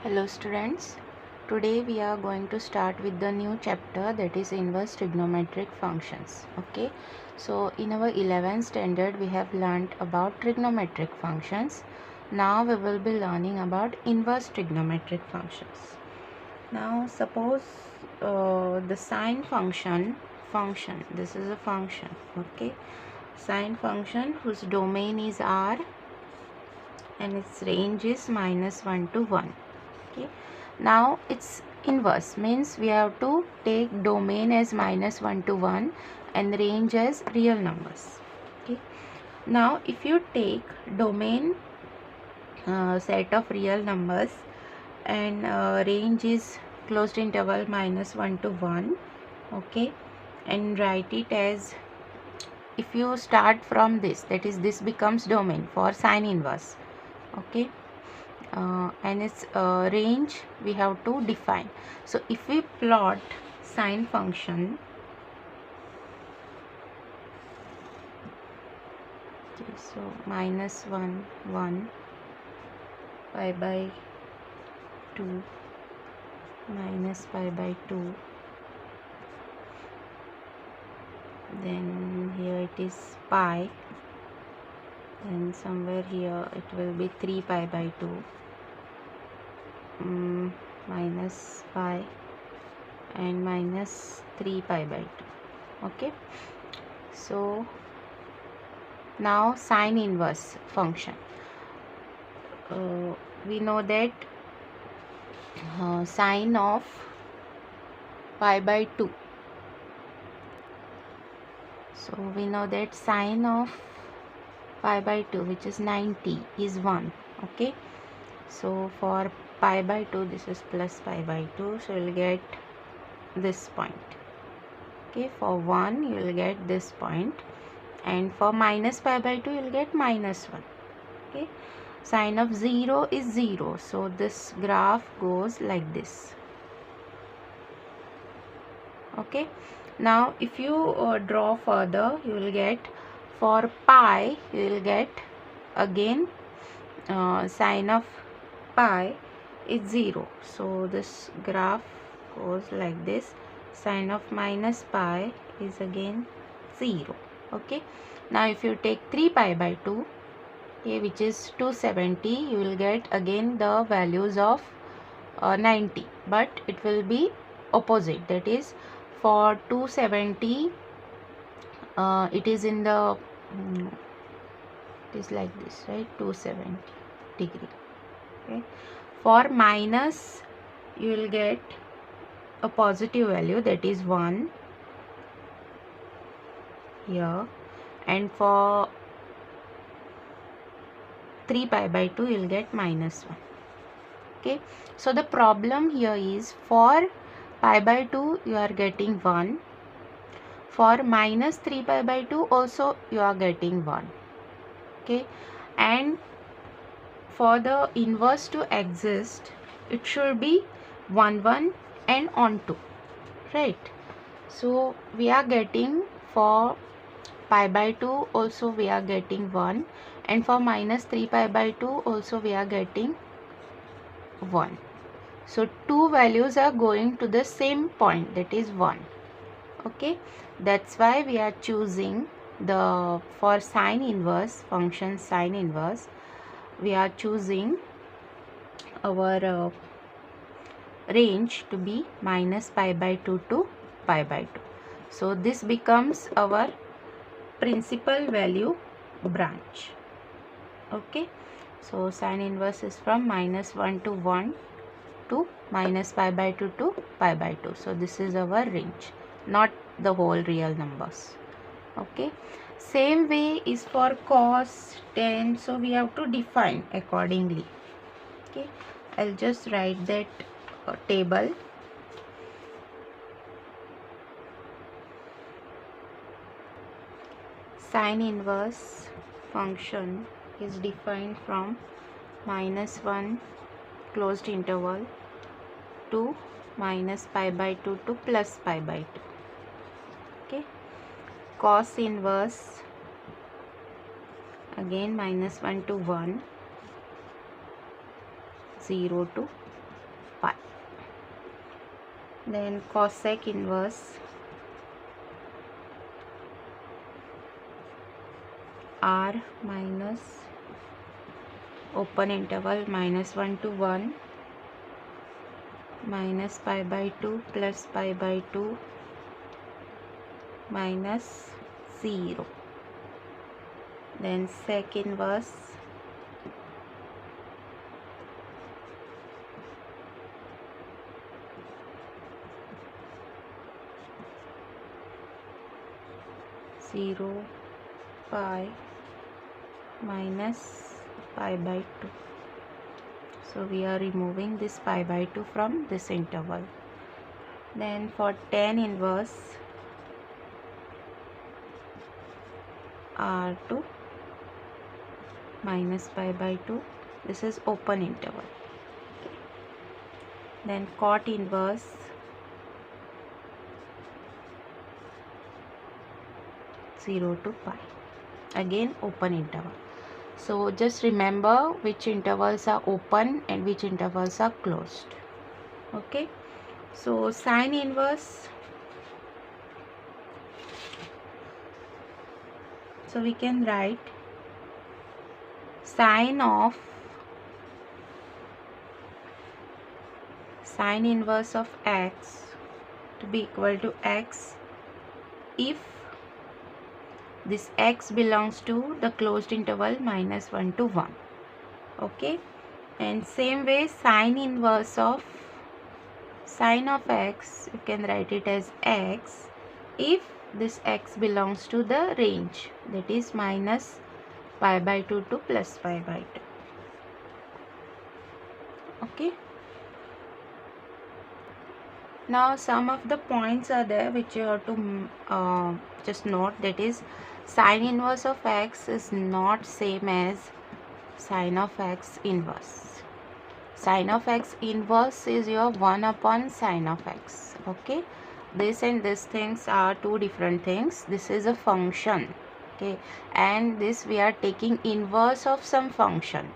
Hello students, today we are going to start with the new chapter, that is inverse trigonometric functions. Okay, so in our 11th standard we have learned about trigonometric functions. Now we will be learning about inverse trigonometric functions. Now suppose the sine function, this is a function, okay, sine function whose domain is R and its range is -1 to 1. Okay, now its inverse means we have to take domain as -1 to 1 and range as real numbers. Okay, now if you take domain set of real numbers and range is closed interval -1 to 1, okay, and write it as, if you start from this, that is this becomes domain for sine inverse. Okay, and its range we have to define. So if we plot sine function, okay, so -1 1 pi by 2 minus pi by 2, then here it is pi, then somewhere here it will be 3 pi by 2 minus pi and minus 3 pi by 2. Okay, so now sine inverse function, we know that sine of pi by 2, so we know that sine of pi by 2, which is 90, is 1. Okay, so for pi by 2 this is plus pi by 2, so you will get this point. Okay, for 1 you will get this point, and for minus pi by 2 you will get -1. Okay, sine of 0 is 0, so this graph goes like this. Okay, now if you draw further, you will get, for pi you will get again sine of pi is 0, so this graph goes like this. Sine of minus pi is again 0. Okay, now if you take 3 pi by 2, okay, which is 270, you will get again the values of 90, but it will be opposite, that is for 270 it is in the it is like this, right, 270 degree. Okay, for minus you will get a positive value, that is 1 here, and for 3 pi by 2 you will get -1. Okay, so the problem here is, for pi by 2 you are getting 1, for minus 3 pi by 2 also you are getting 1. Okay, and for the inverse to exist, it should be 1 1 and on 2, right? So we are getting, for pi by 2 also we are getting 1, and for minus 3 pi by 2 also we are getting 1. So two values are going to the same point, that is 1. Okay, that's why we are choosing the, for sine inverse function, sine inverse, we are choosing our range to be minus pi by 2 to pi by 2. So this becomes our principal value branch. Okay, so sine inverse is from -1 to 1 to minus pi by 2 to pi by 2. So this is our range, not the whole real numbers. Okay, same way is for cos, tan, so we have to define accordingly. Okay, I'll just write that table. Sine inverse function is defined from -1 closed interval to minus pi by 2 to plus pi by 2. Okay, cos inverse again -1 to 1, 0 to pi. Then cosec inverse r minus open interval -1 to 1 minus pi by 2 plus pi by 2 minus 0. Then sec inverse zero pi minus pi by 2. So we are removing this pi by 2 from this interval. Then for tan inverse r2 minus pi by 2, this is open interval. Then cot inverse (0 to pi), again open interval. So just remember which intervals are open and which intervals are closed. Okay, so sine inverse, so we can write sine inverse of x to be equal to x if this x belongs to the closed interval -1 to 1. Okay, and same way sine inverse of sine of x, you can write it as x if this x belongs to the range, that is minus pi by 2 to plus pi by 2. Okay, now some of the points are there which you have to just note, that is sine inverse of x is not same as sine of x inverse. Sine of x inverse is your 1 upon sine of x. Okay, this and this things are two different things. This is a function, okay, and this we are taking inverse of some function.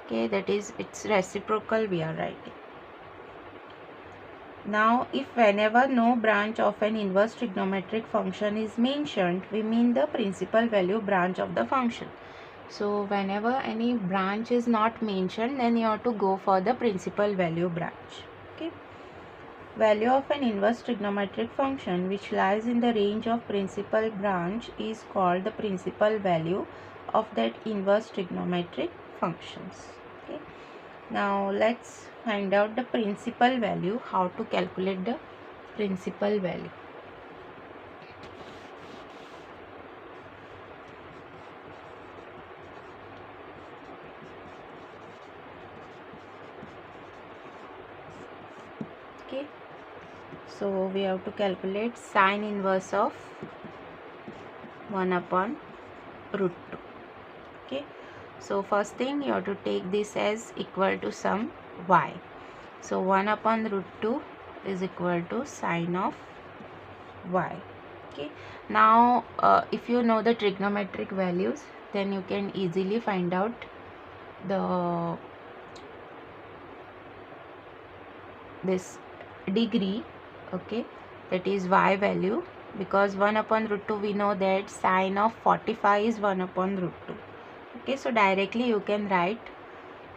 Okay, that is its reciprocal we are writing. Now if whenever no branch of an inverse trigonometric function is mentioned, we mean the principal value branch of the function. So whenever any branch is not mentioned, then you have to go for the principal value branch. Okay, value of an inverse trigonometric function which lies in the range of principal branch is called the principal value of that inverse trigonometric functions. Okay, now let's find out the principal value, how to calculate the principal value. Okay, so we have to calculate sine inverse of 1 upon root 2. Okay, so first thing you have to take this as equal to some y. So 1 upon root 2 is equal to sine of y. Okay, now if you know the trigonometric values, then you can easily find out this degree. Okay, that is y value, because 1 upon root 2 we know that sine of 45 is 1 upon root 2. Okay, so directly you can write,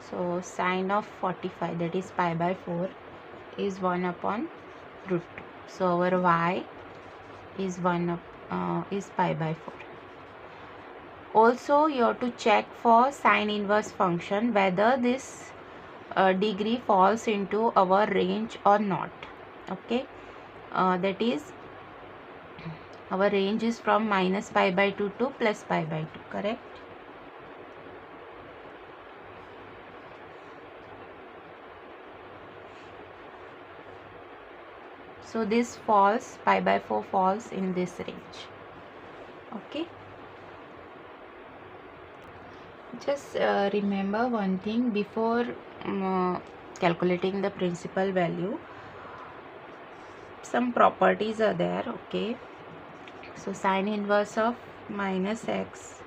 so sine of 45, that is pi by 4, is 1 upon root 2. So our y is pi by 4. Also you have to check for sine inverse function whether this degree falls into our range or not. Okay, that is our range is from minus pi by 2 to plus pi by 2, correct? So this falls, pi by 4 falls in this range. Okay, just remember one thing before calculating the principal value. Some properties are there. Okay, so sine inverse of minus x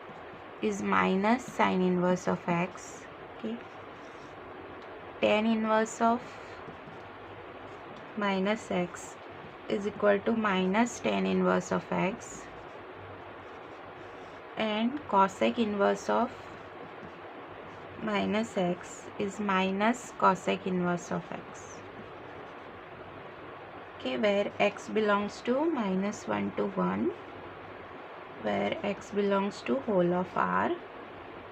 is minus sine inverse of x. Okay, tan inverse of minus x is equal to minus tan inverse of x, and cosec inverse of minus x is minus cosec inverse of x. Okay, where x belongs to minus 1 to 1, where x belongs to whole of r,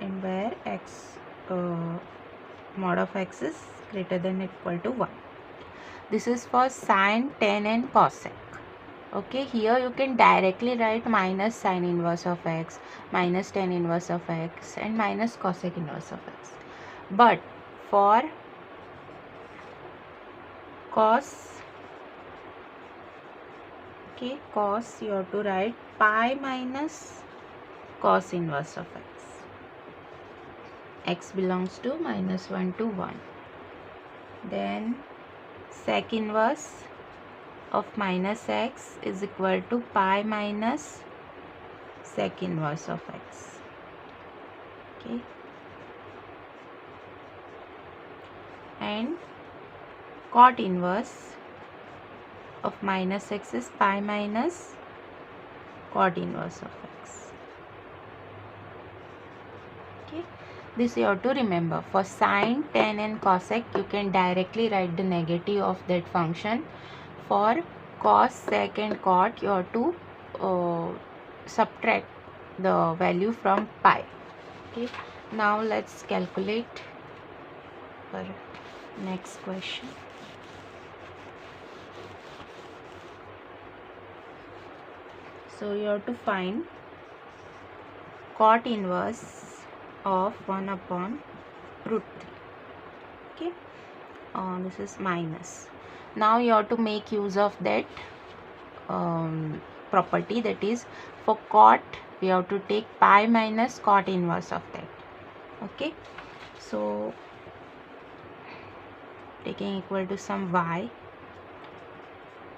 and where x mod of x is greater than or equal to 1. This is for sine, tan and cosec. Okay, here you can directly write minus sine inverse of x, minus tan inverse of x, and minus cosec inverse of x. But for cos, okay, cos you have to write pi minus cos inverse of x. X belongs to minus 1 to 1. Then sec inverse of minus x is equal to pi minus sec inverse of x. Okay, and cot inverse of minus x is pi minus cot inverse of x. Okay, this you have to remember. For sine, tan and cosec you can directly write the negative of that function. For cos, sec and cot you have to subtract the value from pi. Okay, now let's calculate for next question. So you have to find cot inverse of 1 upon root 3. Okay, this is minus. Now you have to make use of that property, that is for cot we have to take pi minus cot inverse of that. Okay, so taking equal to some y,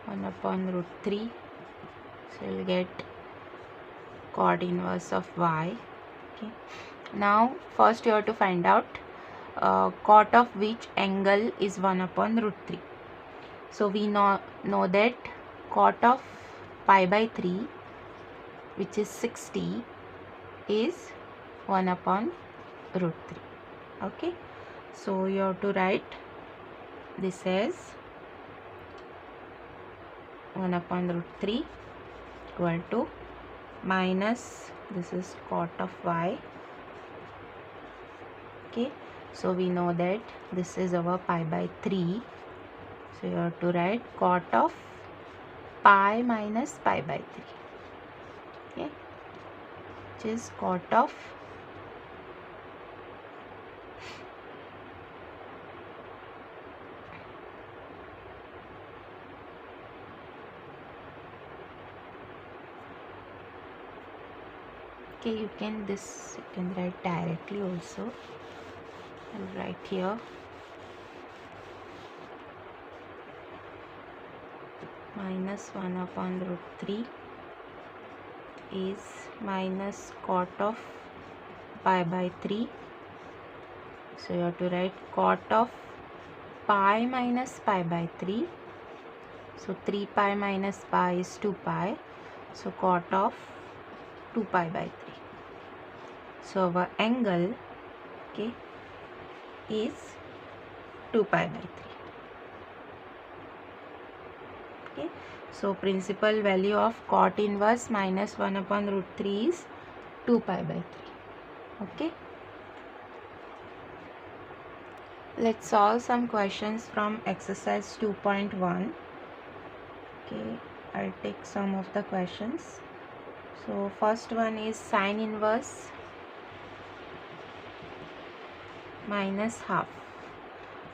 1 upon root 3, so you'll get cot inverse of y. Okay, now first you have to find out cot of which angle is 1 upon root 3. So we know that cot of pi by 3, which is 60, is 1 upon root 3. Okay, so you have to write this as 1 upon root 3 equal to minus, this is cot of y. Okay, so we know that this is our pi by 3, so you have to write cot of pi minus pi by 3, okay, which is cot of okay, you can write directly also. I'll write here minus 1 upon root 3 is minus cot of pi by 3. So you have to write cot of pi minus pi by 3. So 3 pi minus pi is 2 pi. So cot of 2 pi by 3. So our angle, okay, is 2 pi by 3. Okay, so principal value of cot inverse minus 1 upon root 3 is 2 pi by 3. Okay, let's solve some questions from exercise 2.1. Okay, I'll take some of the questions. So first one is sine inverse minus half.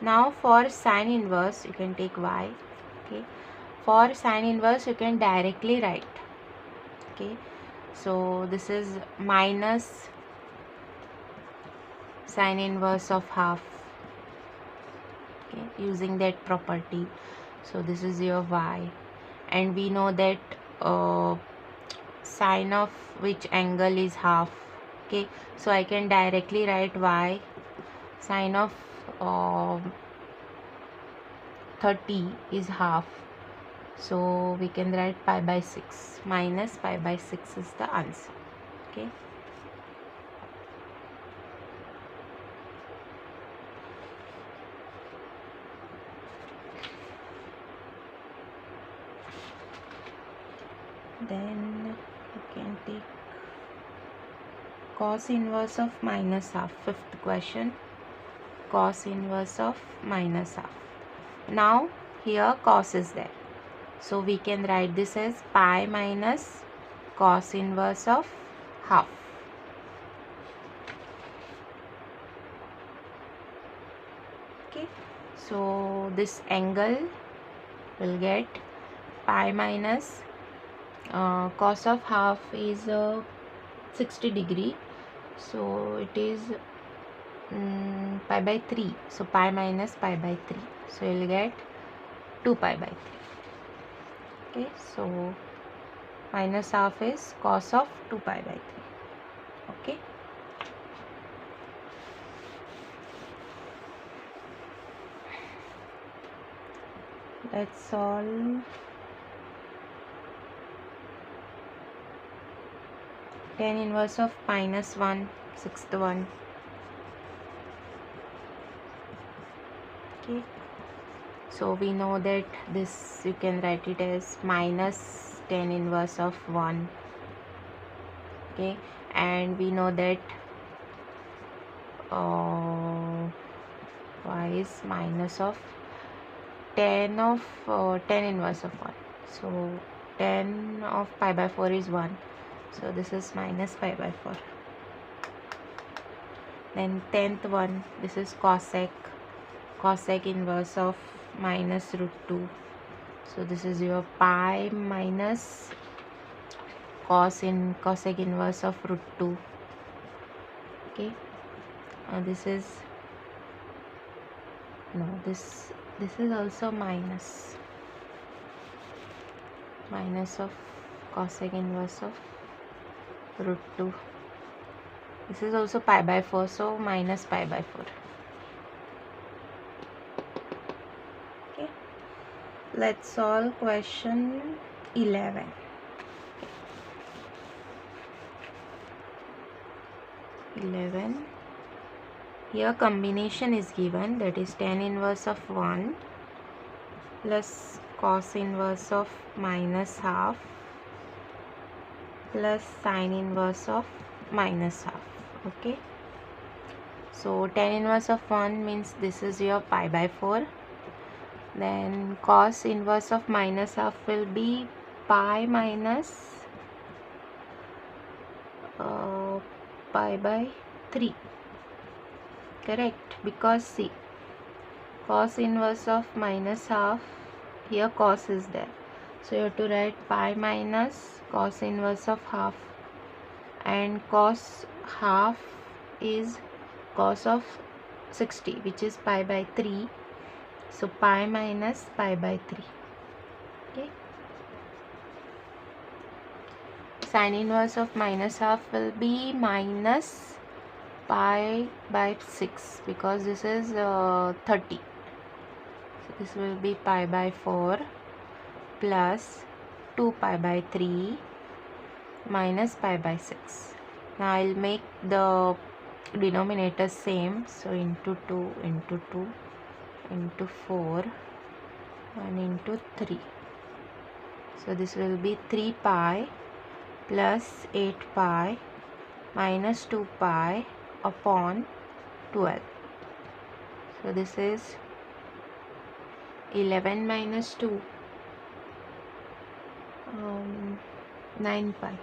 Now for sine inverse you can take y. Okay, for sine inverse you can directly write. Okay, so this is minus sine inverse of half. Okay, using that property. So this is your y, and we know that sine of which angle is half. Okay, so I can directly write y sine of 30 is half. So we can write pi by 6. Minus pi by 6 is the answer. Okay. Then you can take cos inverse of minus half. Fifth question. Cos inverse of minus half. Now here cos is there. So we can write this as pi minus cos inverse of half. Okay. So this angle will get pi minus cos of half is 60 degree. So it is pi by 3. So pi minus pi by 3. So you will get 2 pi by 3. Okay, so minus half is cos of 2 pi by 3. Okay. Let's solve tan inverse of minus 1, sixth one. Okay. So we know that this you can write it as minus tan inverse of 1. Okay, and we know that y is minus of tan inverse of 1. So tan of pi by 4 is 1. So this is minus pi by 4. Then 10th one, this is cosec inverse of minus root 2. So this is your pi minus cosec inverse of root 2. Okay, this is also minus of cosec inverse of root 2. This is also pi by 4, so minus pi by 4. Okay, let's solve question 11. Here combination is given, that is tan inverse of 1 plus cos inverse of minus half plus sin inverse of minus half. Okay, so tan inverse of 1 means this is your pi by 4. Then cos inverse of minus half will be pi minus pi by 3. Correct, because see, cos inverse of minus half, here cos is there, so you have to write pi minus cos inverse of half, and cos half is cos of 60, which is pi by 3. So pi minus pi by 3. Okay, sin inverse of minus half will be minus pi by 6, because this is 30. So this will be pi by 4 plus 2 pi by 3 minus pi by 6. Now I will make the denominator same. So into 2 into 2 into 4 and into 3. So this will be 3 pi plus 8 pi minus 2 pi upon 12. So this is 11 minus 2, 9 pi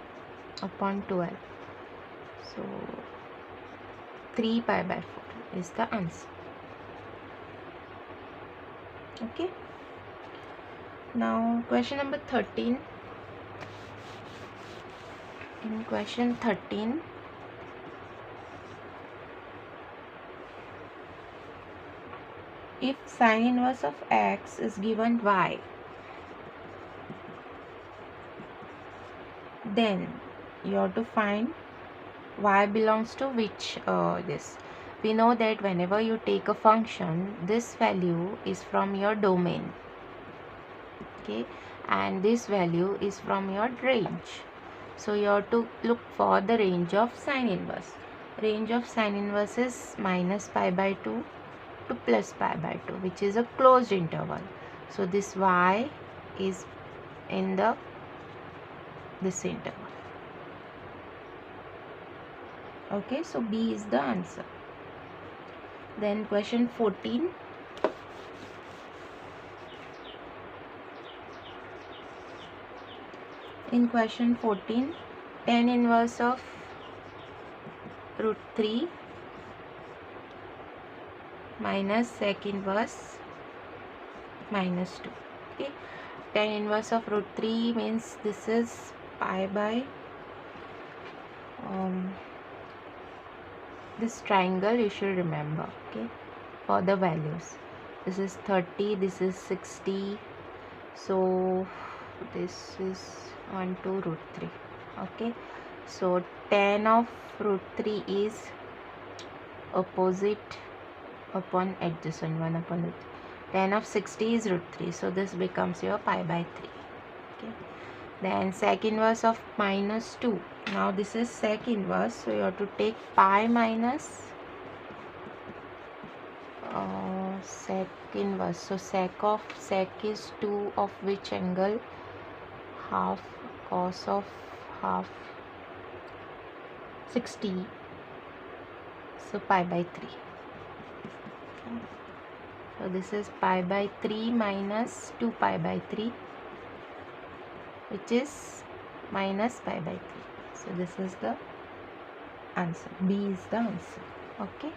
upon 12. So 3 pi by 4 is the answer. Okay, now question number 13. In question 13, if sin inverse of x is given y, then you have to find y belongs to which this. We know that whenever you take a function, this value is from your domain, okay, and this value is from your range. So you have to look for the range of sine inverse. Range of sine inverse is minus pi by 2 to plus pi by 2, which is a closed interval. So this y is in this interval. Okay, so B is the answer. Then question 14. In question 14, tan inverse of root 3 minus sec inverse minus 2. Okay, tan inverse of root 3 means this is pi by this triangle, you should remember, okay, for the values. This is 30, this is 60, so this is 1 to root 3. Okay, so tan of root 3 is opposite upon adjacent, 1 upon root 3. Tan of 60 is root 3, so this becomes your pi by 3. Okay, then sec inverse of minus 2. Now this is sec inverse, so you have to take pi minus sec inverse. So sec is 2 of which angle? Half cos of half 60, so pi by 3. Okay. So this is pi by 3 minus 2 pi by 3, which is minus pi by 3. So this is the answer. B is the answer. Okay.